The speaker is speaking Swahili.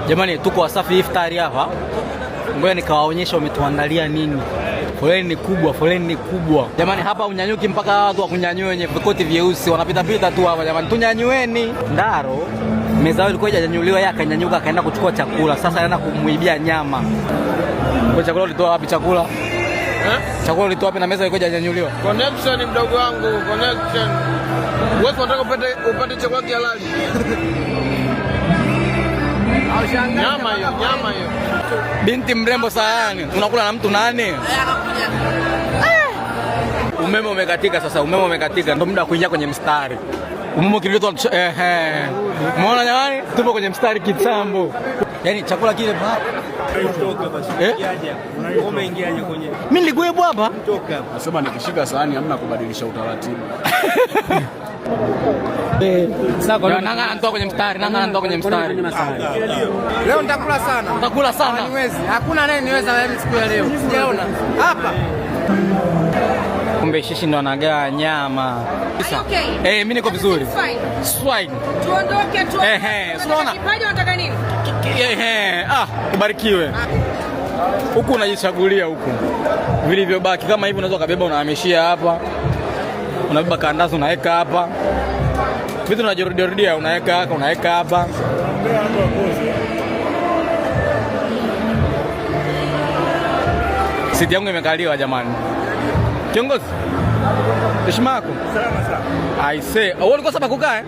Jamani, tuko Wasafi Iftari hapa. Ngoja nikawaonyesha wametuandalia nini. Foleni ni kubwa, foleni ni kubwa. Jamani, hapa unyanyuki mpaka watu wa kunyanyua wenye vikoti vyeusi wanapita pita tu hapa jamani. Tunyanyueni. Ndaro meza yao ilikuwa haijanyanyuliwa, yeye akanyanyuka akaenda kuchukua chakula. Sasa anaenda kumuibia nyama. Kwa chakula ulitoa wapi chakula? Chakula ulitoa wapi na meza ilikuwa haijanyanyuliwa? Connection mdogo wangu, connection. Wewe unataka upate chakula kihalali. Nyama hiyo. Binti mrembo sana. Unakula na mtu nani? Umeme umekatika sasa, umeme umekatika. Ndio muda wa kuingia kwenye mstari. Umeme kilitoa Umeona jamani? Tupo kwenye mstari kitambo. Yaani chakula kile Umeingiaje kwenye? Mimi nilikuwepo hapa. Nasema nikishika sahani hamna kubadilisha utaratibu. Nanga anatoka kwenye mstari, Leo nitakula sana. Utakula sana. Haniwezi. Hakuna anayeniweza mimi siku ya leo. Sijaona. Hapa. Kumbe shishi ndo anagawa nyama. Okay. Mimi niko vizuri. Swine. Tuondoke tu. Unaona? Kipaji unataka nini? Ubarikiwe. Huku unajichagulia huku. Vilivyobaki kama hivi unaweza kubeba unahamishia hapa. Unabeba kandazi unaweka hapa. Vitu unajirudia unaweka hapa. Siti yangu imekaliwa jamani. Kiongozi. Heshima yako. Salama sana. I say, wewe ulikuwa sasa kukaa eh?